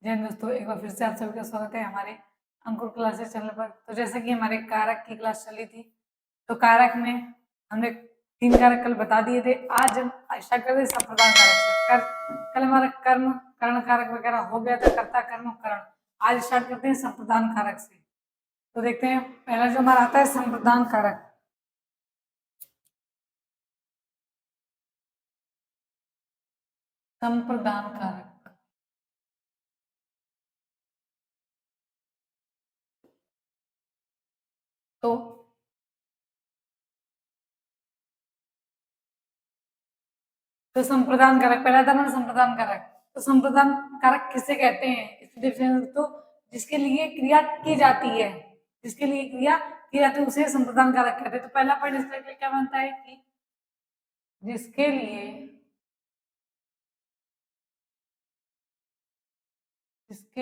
जय हिंद दोस्तों, एक बार फिर से आप सभी का स्वागत है हमारे अंकुर क्लासेस चैनल पर। तो जैसे कि हमारे कारक की क्लास चली थी, तो कारक में हमने 3 कारक कल बता दिए थे। आज हम स्टार्ट कर रहे संप्रदान कारक से। कल हमारा कर्म कर्ण कारक वगैरह हो गया था, कर्ता कर्म कर्ण। आज स्टार्ट करते हैं संप्रदान कारक से। तो देखते हैं पहला जो हमारा आता है संप्रदान कारक। संप्रदान कारक तो संप्रदान कारक पहला था ना, संप्रदान कारक। तो संप्रदान कारक किसे कहते हैं, इसकी डिफरेंस तो जिसके लिए क्रिया की जाती है, जिसके लिए क्रिया की जाती है उसे संप्रदान कारक कहते हैं। तो पहला पॉइंट इसके लिए क्या बनता है कि जिसके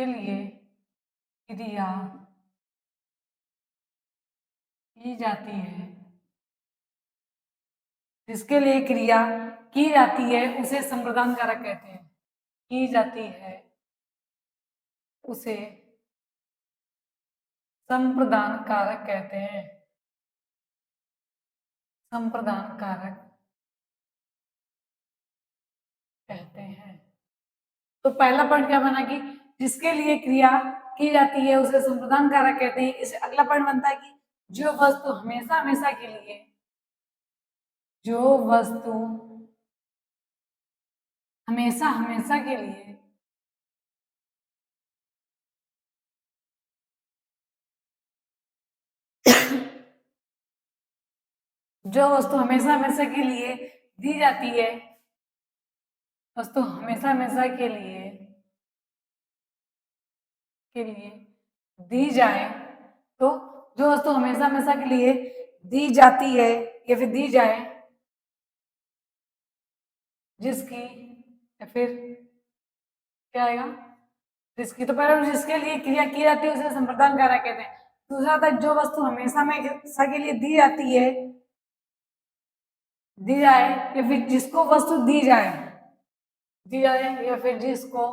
लिए क्रिया की जाती है, जिसके लिए क्रिया की जाती है उसे संप्रदान कारक कहते हैं। की जाती है उसे संप्रदान कारक कहते हैं। संप्रदान कारक कहते हैं। तो पहला पॉइंट क्या बना कि जिसके लिए क्रिया की जाती है उसे संप्रदान कारक कहते हैं। इससे अगला पॉइंट बनता है कि जो वस्तु हमेशा हमेशा के लिए, जो वस्तु हमेशा हमेशा के लिए जो वस्तु हमेशा हमेशा के लिए दी जाती है, वस्तु हमेशा हमेशा के लिए दी जाए, तो जो वस्तु हमेशा हमेशा के लिए दी जाती है या फिर दी जाए, जिसकी या फिर क्या आएगा, जिसकी। तो पहले जिसके लिए क्रिया की जाती है उसे संप्रदान कारक कहते हैं। दूसरा था जो वस्तु हमेशा हमेशा के लिए दी जाती है, दी जाए या फिर जिसको वस्तु दी जाए, दी जाए या फिर जिसको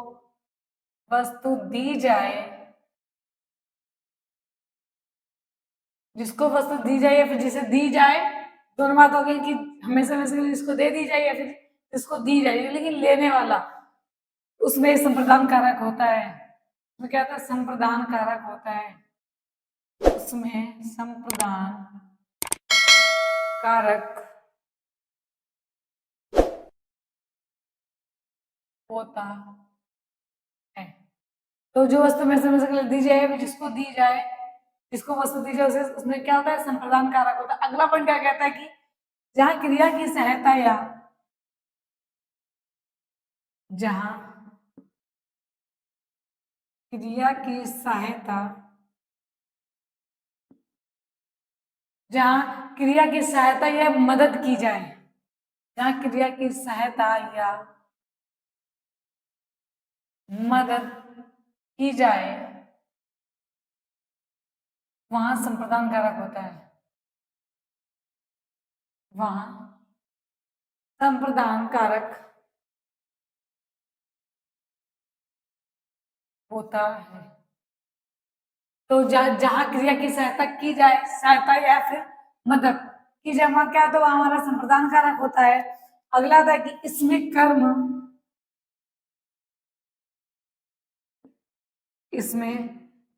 वस्तु दी जाए, जिसको वस्तु दी जाए या फिर जिसे दी जाए। दोनों बात हो गई कि हमेशा हमेशा जिसको दे दी जाए या फिर जिसको दी जाए, लेकिन लेने वाला उसमें संप्रदान कारक होता है। उसमें क्या होता है, संप्रदान कारक होता है। उसमें संप्रदान कारक होता है। तो जो वस्तु में से दी जाए, जिसको दी जाए, जिसको वस्तु दी जाए उसे, उसमें क्या होता है, संप्रदान कारक होता है। अगला पॉइंट क्या कहता है कि जहां क्रिया की सहायता या जहां क्रिया की सहायता जहां क्रिया की सहायता या मदद की जाए, जहां क्रिया की सहायता या मदद की जाए, वहां संप्रदान कारक होता है। वहां संप्रदान कारक होता है। तो जहां क्रिया की सहायता की जाए, सहायता या फिर मदद की जाए, वहां क्या, तो वहां हमारा संप्रदान कारक होता है। अगला था कि इसमें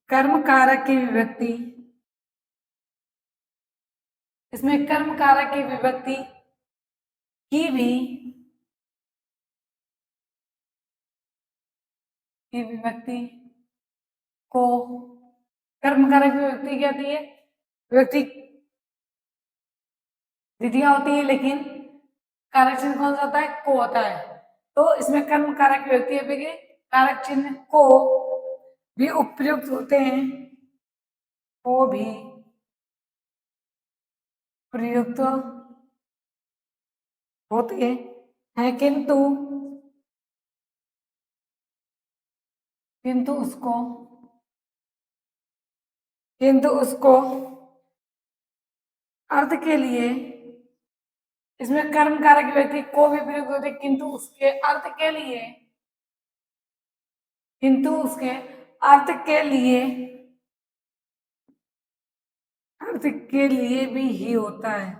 कर्म कारक की विभक्ति, इसमें कर्म कारक की विभक्ति की भी की विभक्ति को, कर्म कारक की विभक्ति क्या होती है, विभक्ति द्वितीया होती है, लेकिन कारक चिन्ह कौन सा होता है, को होता है। तो इसमें कर्म कारक की विभक्ति है, कारक चिन्ह को भी उपयुक्त होते हैं, को भी प्रयुक्त होते हैं, किंतु उसको अर्थ के लिए, इसमें कर्म कारक व्यक्ति को भी प्रयुक्त होते, किंतु उसके अर्थ के लिए किंतु उसके अर्थ के लिए, अर्थ के लिए भी ही होता है।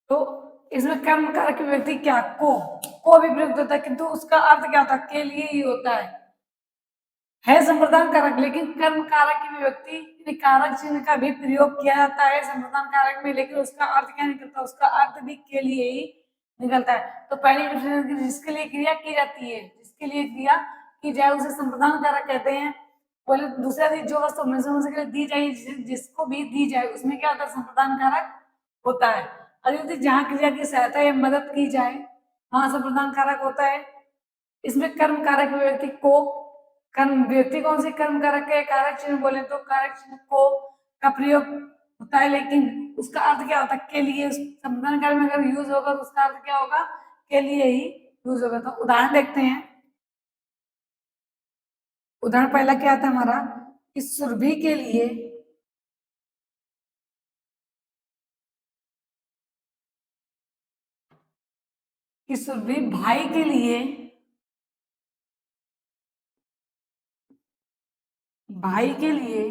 तो इसमें कर्म कारक व्यक्ति क्या को भी प्रयुक्त होता है, किंतु उसका अर्थ क्या होता है, के लिए ही होता है संप्रदान कारक। लेकिन कर्म कारक की व्यक्ति कारक चिन्ह का भी प्रयोग किया जाता है संप्रदान कारक में, लेकिन उसका अर्थ क्या निकलता है, उसका अर्थ भी के लिए ही निकलता है। तो पहली डिफरेंस, जिसके लिए क्रिया की जाती है, जिसके लिए क्रिया की जाए उसे संप्रदान कारक कहते हैं। बोले दूसरा चीज, जो वस्तु हमेशा के लिए दी जाए, जिसको भी दी जाए उसमें क्या होता है, संप्रदान कारक होता है। और यदि जहाँ क्रिया की सहायता या मदद की जाए वहां संप्रदान कारक होता है। इसमें कर्म कारक व्यक्ति को, कर्म व्यक्ति कौन से कर्म कारक है, कारक चिन्ह बोले तो कारक चिन्ह को का प्रयोग होता है, लेकिन उसका अर्थ क्या होता है, के लिए। संप्रदान कारक में अगर यूज होगा तो उसका अर्थ क्या होगा, के लिए ही यूज होगा। तो उदाहरण देखते हैं। उदाहरण पहला क्या था हमारा, कि सुरभि के लिए, कि सुरभि भाई के लिए, भाई के लिए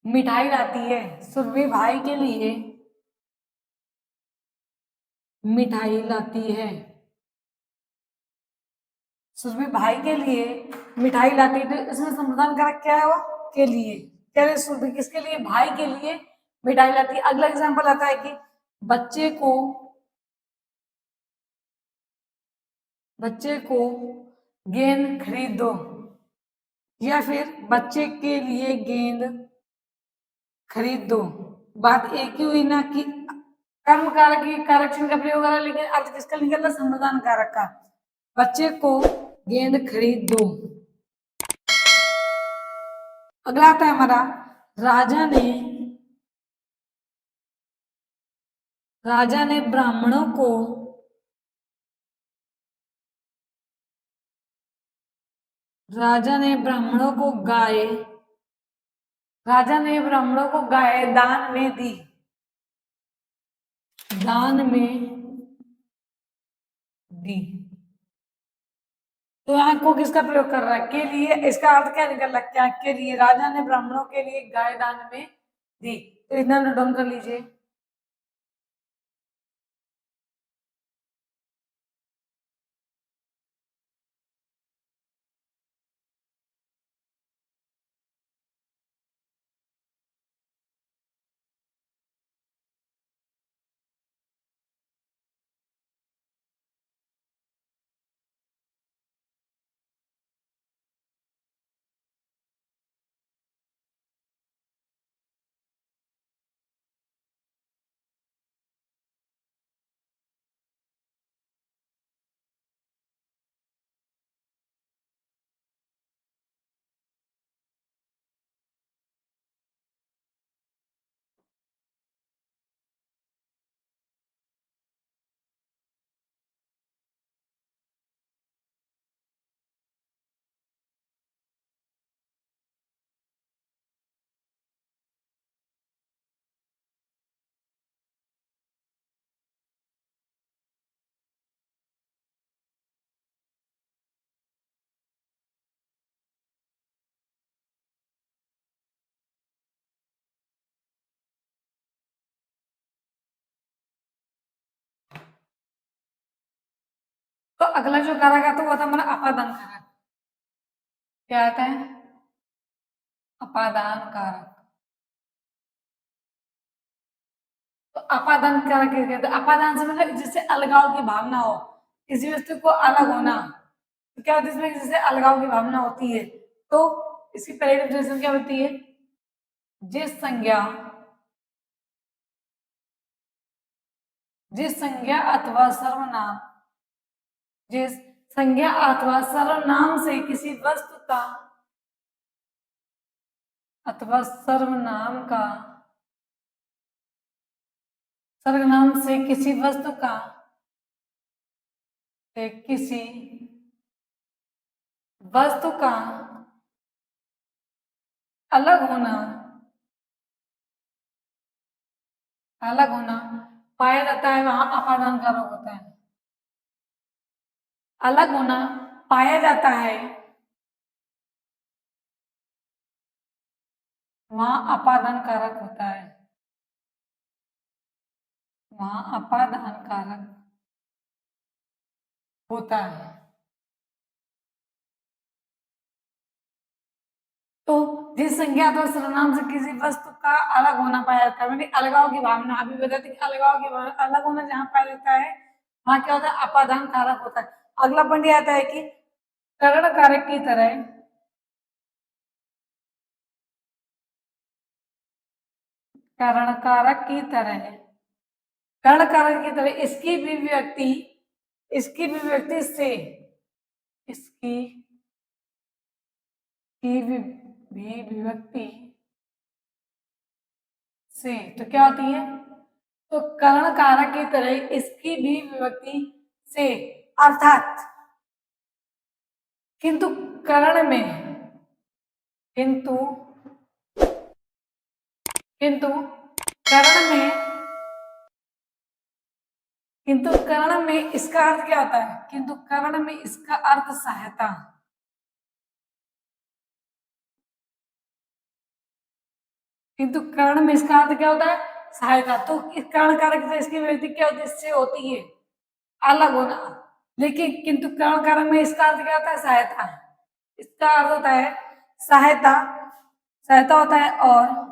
मिठाई लाती है। सुरभि भाई के लिए मिठाई लाती है। सुरभि भाई के लिए मिठाई लाती है, तो इसमें समाधान कारक क्या है, वो के लिए। क्या है, सुरभि किसके लिए, भाई के लिए मिठाई लाती है। अगला एग्जांपल आता है कि बच्चे को, बच्चे को गेंद खरीद दो, या फिर बच्चे के लिए गेंद खरीद दो। बात एक ही हुई ना, कि कर्म कारक की कारक चिन्ह का प्रयोग करा, लेकिन अर्थ किसका निकलता, समाधान कारक का। बच्चे को गेंद खरीद दो। अगला आता है हमारा, राजा ने, राजा ने ब्राह्मणों को, राजा ने ब्राह्मणों को गाय, राजा ने ब्राह्मणों को गाय दान में दी, दान में दी। तो यहाँ को किसका प्रयोग कर रहा है, के लिए। इसका अर्थ क्या निकल रहा है, क्या के लिए, राजा ने ब्राह्मणों के लिए गाय दान में दी। तो इतना नोट डाउन कर लीजिए। तो अगला जो कारक आता है वो था हमारा अपादान कारक। क्या आता है, अपादान कारक। तो अपादान कारक क्या कहते हैं, अपादान से मतलब जिससे अलगाव की भावना हो, किसी वस्तु को अलग होना। तो क्या होता है इसमें, जिससे अलगाव की भावना होती है। तो इसकी पहली डेफिनेशन क्या होती है, जिस संज्ञा, जिस संज्ञा अथवा सर्वनाम, जिस संज्ञा अथवा सर्वनाम से किसी वस्तु का, अथवा सर्वनाम का, सर्वनाम से किसी वस्तु का, से किसी वस्तु का अलग होना, अलग होना पाया जाता है वहां अपादान कारक होता है। अलग होना पाया जाता है वहां अपादान कारक होता है। वहां अपादान कारक होता है। तो जिस संज्ञात और सर्वनाम से किसी वस्तु का अलग होना पाया जाता है, मतलब अलगाव की भावना, अभी बताते कि अलगाव की भावना, अलग होना जहां पाया जाता है वहां क्या होता है, अपादान कारक होता है। अगला पॉइंट आता है कि करण कारक की तरह, करण कारक की तरह, करण कारक की तरह इसकी भी व्यक्ति से, इसकी की भी विभक्ति से, तो क्या होती है, तो करण कारक की तरह इसकी भी विभक्ति से, अर्थात किंतु करण में, किंतु किंतु करण में, किंतु करण में इसका अर्थ क्या होता है, किंतु करण में इसका अर्थ सहायता, किंतु कर्ण में इसका अर्थ क्या होता है, सहायता। तो इस कर्ण कारक से इसकी विभक्ति क्या होती है, इससे होती है अलग होना। लेकिन किंतु कर्ण कारक में इसका अर्थ क्या होता है, सहायता। इसका अर्थ होता है सहायता, सहायता होता है। और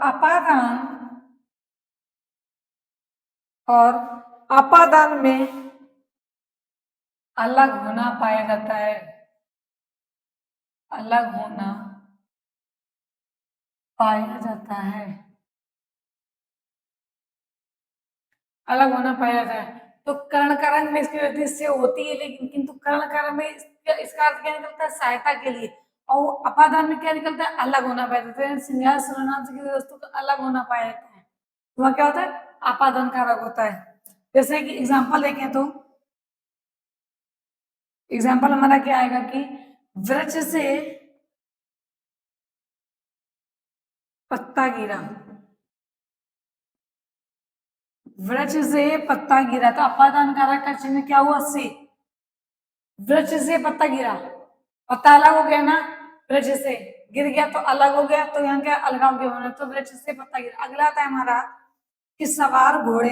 अपादान, और अपादान में अलग होना पाया जाता है, अलग होना पाया जाता है, अलग होना पाया जाता है। तो कर्ण कारक में इसकी वृद्धि से होती है, लेकिन किंतु कर्ण कारक में इसका अर्थ क्या निकलता है, सहायता के लिए। और अपादान में क्या निकलता है, अलग होना पाया जाता है। संज्ञा सर्वनाम से किसी वस्तु का अलग होना पाया जाता है, वह क्या होता है, अपादान कारक होता है। जैसे कि एग्जाम्पल देखें तो एग्जाम्पल हमारा क्या आएगा कि वृक्ष से पत्ता गिरा, वृक्ष से पत्ता गिरा, तो अपादान कारक का चिन्ह क्या हुआ, से। वृक्ष से पत्ता गिरा, पत्ता अलग हो गया ना, वृक्ष से गिर गया तो अलग हो गया, तो यहाँ क्या अलगाव के होना, तो वृक्ष से पत्ता गिरा। अगला आता है हमारा कि सवार घोड़े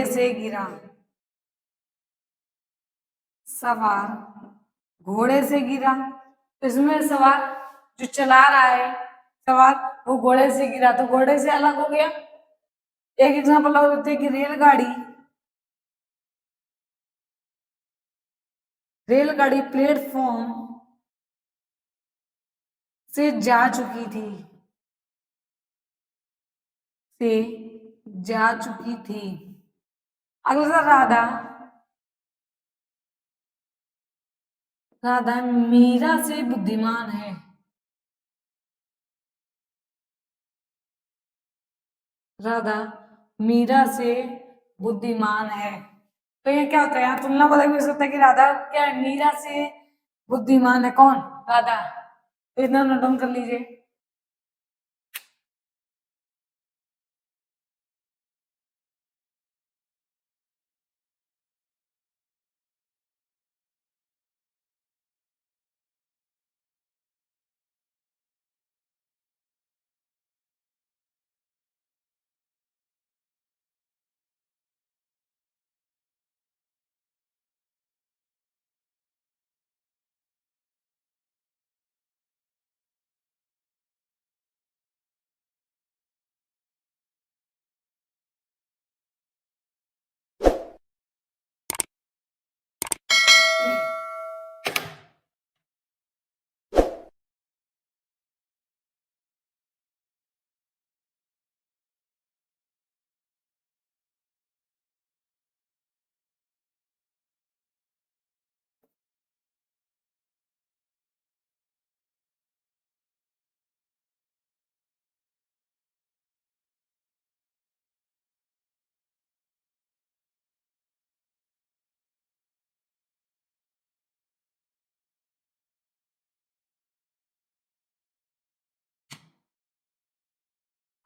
से गिरा, सवार घोड़े से गिरा। तो इसमें सवार जो चला रहा है, सवार, वो घोड़े से गिरा तो घोड़े से अलग हो गया। एक एग्जांपल और देते हैं कि रेलगाड़ी प्लेटफॉर्म से जा चुकी थी, से जा चुकी थी। अगला राधा, राधा मीरा से बुद्धिमान है, राधा मीरा से बुद्धिमान है। तो ये क्या होता है, यहाँ तुलना बोला भी हो सकता है कि राधा क्या है, मीरा से बुद्धिमान है। कौन, राधा। तो इतना नोट डाउन कर लीजिए।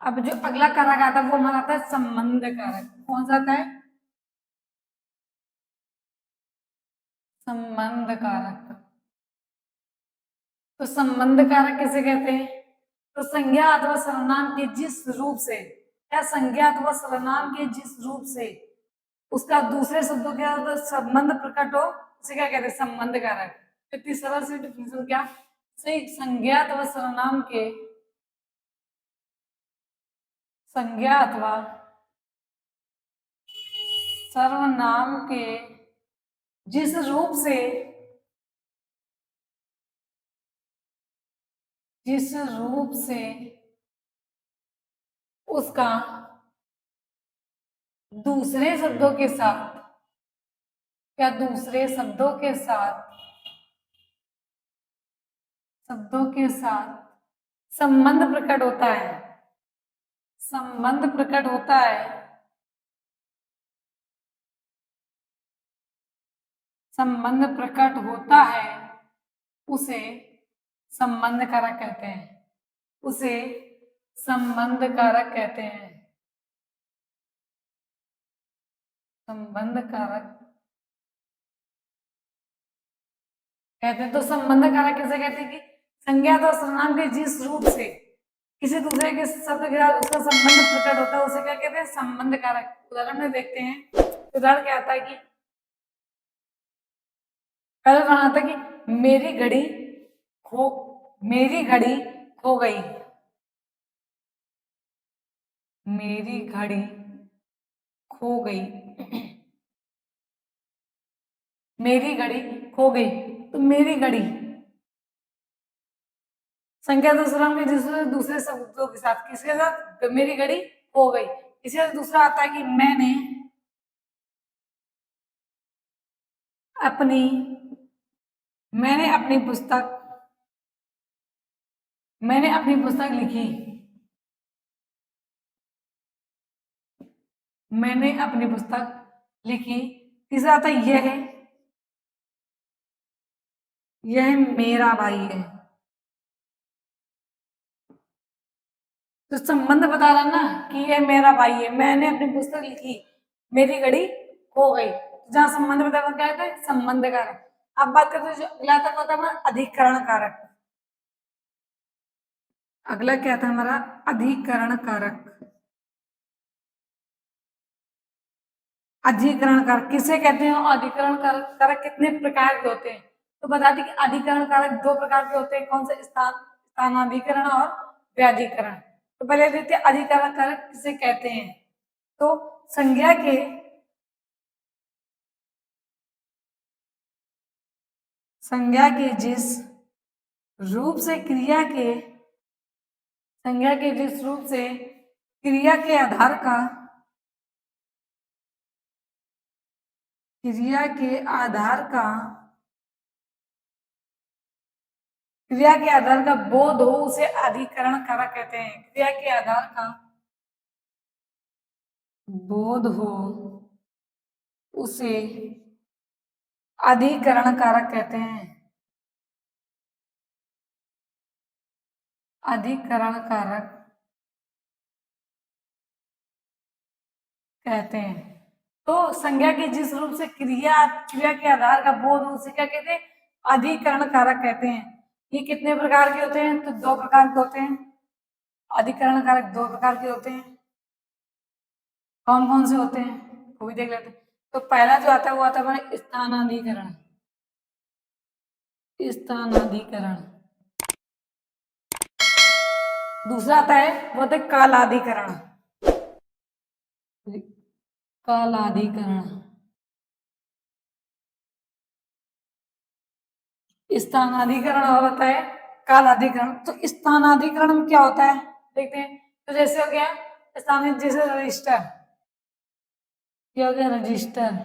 अब जो अगला कारक आता है वो हमारा आता है संबंध कारक। कौन सा आता है? संबंध कारक। तो संबंध कारक किसे कहते हैं? तो संज्ञा अथवा सर्वनाम के जिस रूप से, या संज्ञा अथवा सर्वनाम के जिस रूप से उसका दूसरे शब्दों के साथ संबंध प्रकट हो, उसे क्या कहते हैं? संबंध कारक। इतनी सरल सी डिफिनेशन क्या? सही, संज्ञा अथवा सर्वनाम के, संज्ञा अथवा सर्वनाम के जिस रूप से, जिस रूप से उसका दूसरे शब्दों के साथ, या दूसरे शब्दों के साथ, शब्दों के साथ संबंध प्रकट होता है, संबंध प्रकट होता है, संबंध प्रकट होता है, उसे संबंध कारक कहते हैं, उसे संबंध कारक कहते हैं, संबंध कारक कहते हैं। तो संबंध कारक किसे कहते हैं? कि संज्ञा तो सर्वनाम के जिस रूप से किसी दूसरे के शब्द के साथ उसका संबंध प्रकट होता है, उसे क्या कहते हैं? संबंध कारक। उदाहरण में देखते हैं। उदाहरण क्या आता है कि पहले उदाहरण आता है कि मेरी घड़ी खो गई, मेरी घड़ी खो गई, मेरी घड़ी खो गई। तो मेरी घड़ी संख्या दूसरा के दूसरे शब्दों के साथ, किसके साथ? तो मेरी घड़ी खो गई। इसी दूसरा आता है कि अपनी मैंने अपनी पुस्तक मैंने अपनी पुस्तक लिखी, मैंने अपनी पुस्तक लिखी। तीसरा आता है यह मेरा भाई है। तो संबंध बता रहा ना कि यह मेरा भाई है, मैंने अपनी पुस्तक लिखी, मेरी घड़ी खो गई। जहां संबंध बता क्या कहते हैं? संबंध कारक। अब बात करते हैं जो अगला तक होता है हमारा अधिकरण कारक। अगला क्या था हमारा? अधिकरण कारक। अधिकरण कारक किसे कहते हैं? अधिकरण कारक कितने प्रकार के होते हैं? तो बता दें कि अधिकरण कारक दो प्रकार के होते हैं। कौन से? स्थानाधिकरण और व्याधिकरण। तो पहले देखते हैं अधिकरण कारक किसे कहते हैं। तो संज्ञा के जिस रूप से क्रिया के संज्ञा के जिस रूप से क्रिया के आधार का क्रिया के आधार का बोध हो, उसे अधिकरण कारक कहते हैं। क्रिया के आधार का बोध हो, उसे अधिकरण कारक कहते हैं। अधिकरण कारक कहते हैं। तो संज्ञा के जिस रूप से क्रिया के आधार का बोध हो, उसे क्या कहते हैं? अधिकरण कारक कहते हैं। ये कितने प्रकार के होते हैं? तो दो प्रकार के होते हैं। अधिकरण कारक दो प्रकार के होते हैं। कौन कौन से होते हैं वो भी देख लेते हैं। तो पहला जो आता है वो आता है हमारे स्थानाधिकरण। स्थानाधिकरण। दूसरा आता है वो होता है कालाधिकरण। कालाधिकरण। स्थानाधिकरण और होता है कालाधिकरण। तो स्थानाधिकरण में क्या होता है देखते हैं। तो जैसे हो गया स्थान, जैसे रजिस्टर, क्या हो गया? रजिस्टर।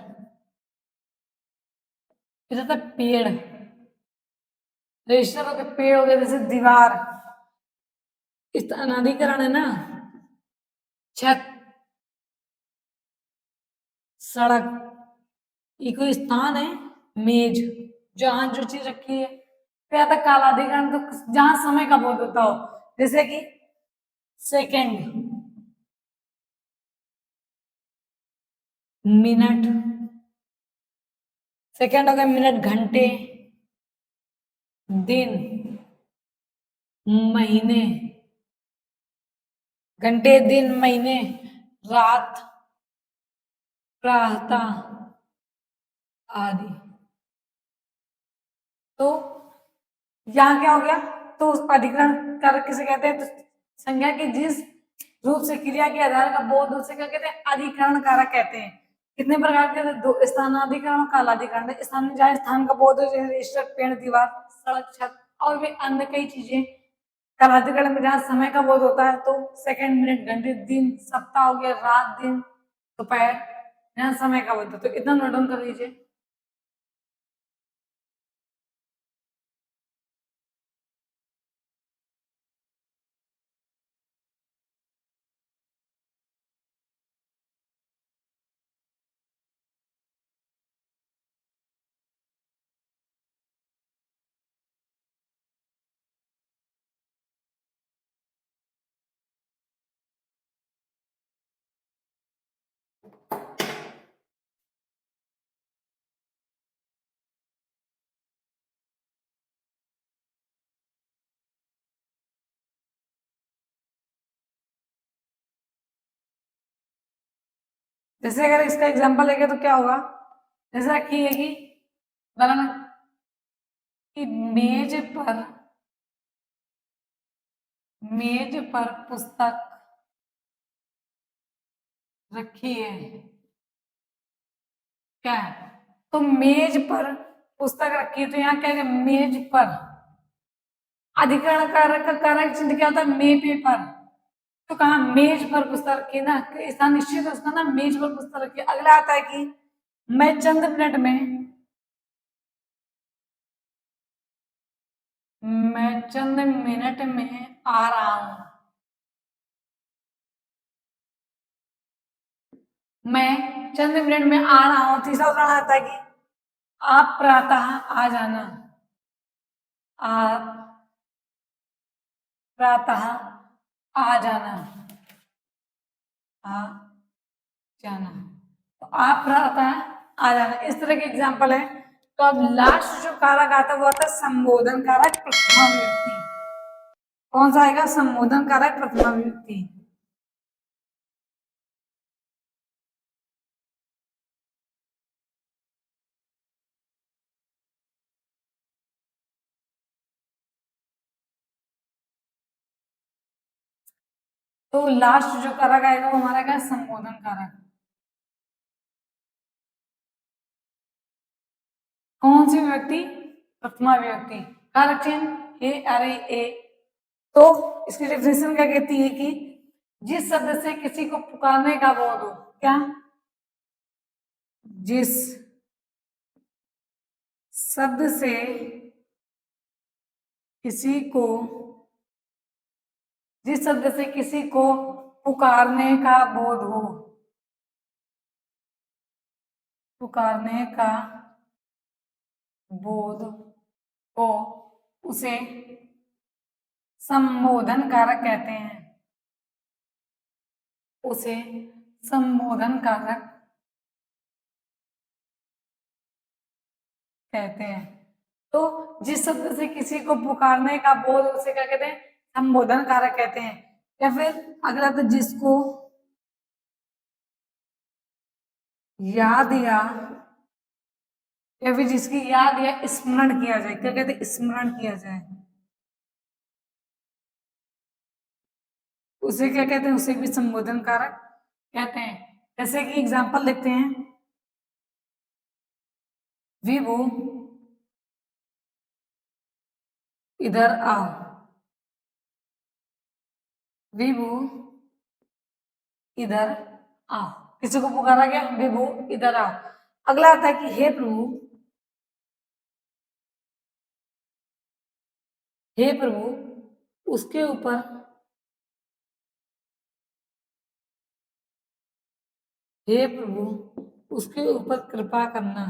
फिर होता है पेड़, रजिस्टर हो गया। पेड़ हो गया जैसे दीवार, स्थानाधिकरण है ना। छत, सड़क, ये कोई स्थान है। मेज, जहां जो चीज रखी है। फिर आता कालाधिकरण, तो जहां समय का बोध होता हो, जैसे कि सेकंड, मिनट, सेकंड हो गया मिनट, घंटे, दिन, महीने, घंटे, दिन, महीने, रात, प्रातः आदि। तो यहाँ क्या हो गया, तो उस अधिकरण कारक किसे कहते हैं, तो संज्ञा की जिस रूप से क्रिया के आधार का बोध उसे क्या कहते हैं, अधिकरण कारक कहते हैं। कितने प्रकार के, दो, स्थानाधिकरण और कालाधिकरण। स्थान जहाँ स्थान का बोध हो, जैसे रजिस्टर, पेड़, दीवार, सड़क, छत और भी अन्य कई चीजें। कालाधिकरण में जहाँ समय का बोध होता है, तो सेकंड, मिनट, घंटे, दिन, सप्ताह हो गया, रात, दिन, दोपहर, यहाँ समय का बोध, तो इतना नोट डाउन कर लीजिए। जैसे अगर इसका एग्जांपल लेंगे तो क्या होगा, जैसा कि है कि वर्ण कि मेज पर पुस्तक रखी है, क्या है, तो मेज पर पुस्तक रखी है, तो यहाँ क्या है, मेज पर अधिकरण कारक का कारक चिन्ह क्या होता है, मे पे पर, तो कहा मेज पर पुस्तक रखी है ना, स्थान निश्चित है उसका ना, मेज पर पुस्तक रखी है। अगला आता है कि मैं चंद मिनट में, मैं चंद मिनट में आ रहा हूं, मैं चंद मिनट में आ रहा हूं। तीसरा उदाहरण आता है कि आप प्रातः आ जाना, आप प्रातः आ जाना, आ जाना, तो आप प्रातः आ जाना, इस तरह के एग्जाम्पल है। तो अब लास्ट जो कारक आता है वो आता है संबोधन कारक प्रथमा विभक्ति। कौन सा आएगा, संबोधन कारक प्रथमा विभक्ति। तो लास्ट जो कारक आएगा वो हमारा क्या, संबोधन कारक। कौन सी विभक्ति, प्रथमा विभक्ति। कारक चिन्ह ए, अरे, ए। तो इसकी डेफिनेशन क्या कहती है कि जिस शब्द से किसी को पुकारने का बोध हो, क्या, जिस शब्द से किसी को, जिस शब्द से किसी को पुकारने का बोध हो, पुकारने का बोध हो, उसे संबोधन कारक कहते हैं, उसे संबोधन कारक कहते हैं। तो जिस शब्द से किसी को पुकारने का बोध, उसे क्या कहते हैं, संबोधन कारक कहते हैं। या फिर अगला तो जिसको याद या फिर जिसकी याद या स्मरण किया जाए, क्या कहते हैं, स्मरण किया जाए, उसे क्या कहते हैं, उसे भी संबोधन कारक कहते हैं। जैसे कि एग्जांपल देखते हैं, विभू इधर आओ, विभू इधर आओ, किसी को पुकारा गया, विभू इधर आओ। अगला आता है कि हे प्रभु, हे प्रभु उसके ऊपर, हे प्रभु उसके ऊपर कृपा करना।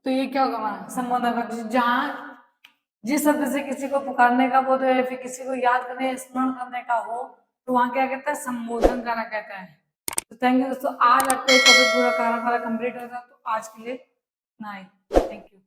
तो ये क्या होगा हमारा संबोधन का, जहां जिस शब्द से किसी को पुकारने का बोध है या फिर किसी को याद करने, स्मरण करने का हो, तो वहां क्या कहता है, संबोधन करना कहता है। तो थैंक यू दोस्तों, आज आपका एक टॉपिक पूरा कारक वाला कंप्लीट होगा, तो आज के लिए इतना ही। Thank you.